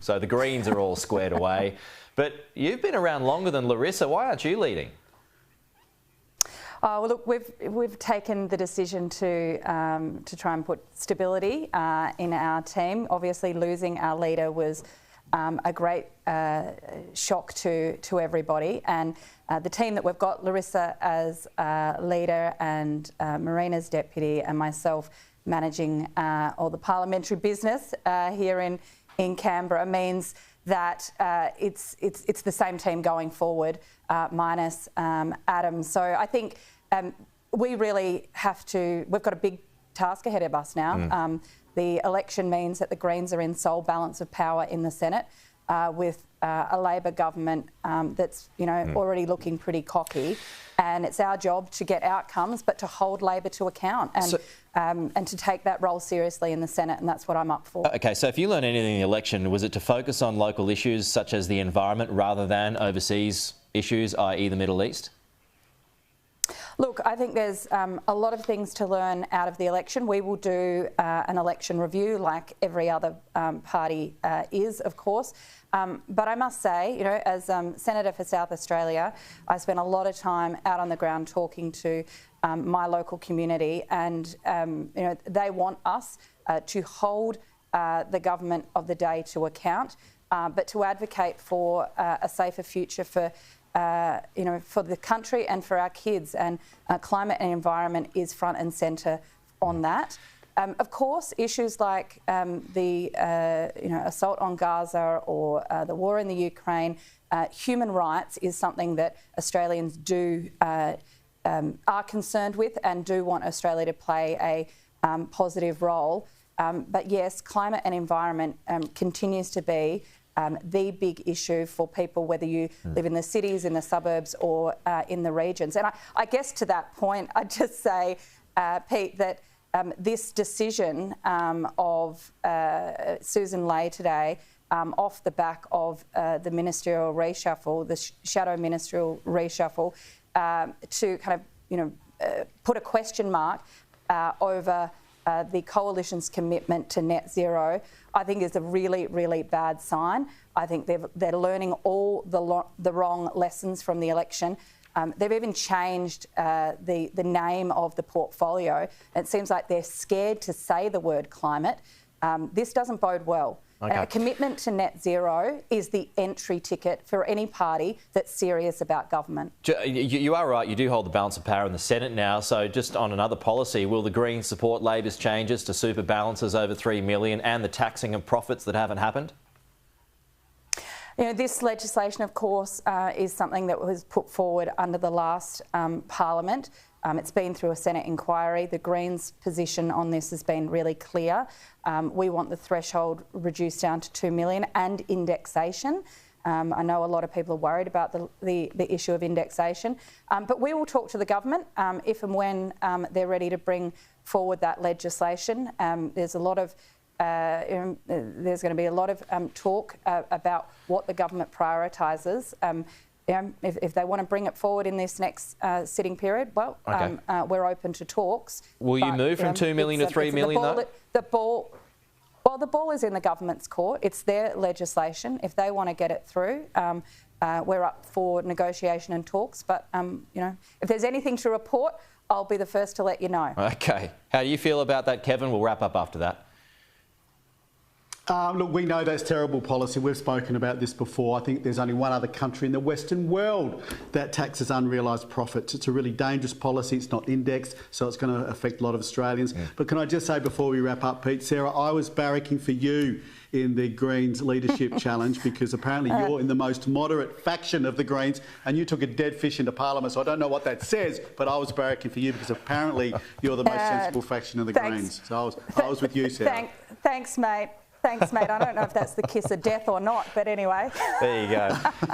So the Greens are all squared away. But you've been around longer than Larissa. Why aren't you leading? Well, look, we've taken the decision to try and put stability in our team. Obviously, losing our leader was a great shock to everybody, and the team that we've got, Larissa as leader and Marina's deputy, and myself managing all the parliamentary business here in Canberra, means that it's the same team going forward, minus Adam. So I think we really have to. We've got a big task ahead of us now. The election means that the Greens are in sole balance of power in the Senate, with a Labor government that's already looking pretty cocky, and it's our job to get outcomes, but to hold Labor to account and to take that role seriously in the Senate, and that's what I'm up for. Okay, so if you learn anything in the election, was it to focus on local issues such as the environment rather than overseas issues, i.e. the Middle East? Look, I think there's a lot of things to learn out of the election. We will do an election review like every other party is, of course. But I must say, as Senator for South Australia, I spent a lot of time out on the ground talking to my local community, and they want us to hold the government of the day to account, but to advocate for a safer future for the country and for our kids, and climate and environment is front and centre on that. Of course, issues like the assault on Gaza or the war in the Ukraine, human rights is something that Australians are concerned with and do want Australia to play a positive role. But yes, climate and environment continues to be the big issue for people, whether you live in the cities, in the suburbs or in the regions. And I guess to that point, I'd just say, Pete, that this decision of Susan Ley today, off the back of the ministerial reshuffle, the shadow ministerial reshuffle, to kind of put a question mark over the coalition's commitment to net zero, I think is a really, really bad sign. I think they're learning all the wrong lessons from the election. They've even changed the name of the portfolio. It seems like they're scared to say the word climate. This doesn't bode well. Okay. And a commitment to net zero is the entry ticket for any party that's serious about government. You are right, you do hold the balance of power in the Senate now, so just on another policy, will the Greens support Labor's changes to super balances over $3 million and the taxing of profits that haven't happened? This legislation, of course, is something that was put forward under the last Parliament. It's been through a Senate inquiry. The Greens' position on this has been really clear. We want the threshold reduced down to $2 million and indexation. I know a lot of people are worried about the issue of indexation, but we will talk to the government if and when they're ready to bring forward that legislation. There's going to be a lot of talk about what the government prioritises. If they want to bring it forward in this next sitting period, well, okay. We're open to talks. Will you move from $2 million to $3 million, though? The ball is in the government's court. It's their legislation. If they want to get it through, we're up for negotiation and talks. But, if there's anything to report, I'll be the first to let you know. Okay. How do you feel about that, Kevin? We'll wrap up after that. Look, we know that's terrible policy. We've spoken about this before. I think there's only one other country in the Western world that taxes unrealised profits. It's a really dangerous policy. It's not indexed, so it's going to affect a lot of Australians. Yeah. But can I just say before we wrap up, Pete, Sarah, I was barracking for you in the Greens leadership challenge because apparently you're in the most moderate faction of the Greens and you took a dead fish into Parliament. So I don't know what that says, but I was barracking for you because apparently you're the most sensible faction of the Greens. So I was with you, Sarah. Thanks, mate. Thanks, mate. I don't know if that's the kiss of death or not, but anyway. There you go.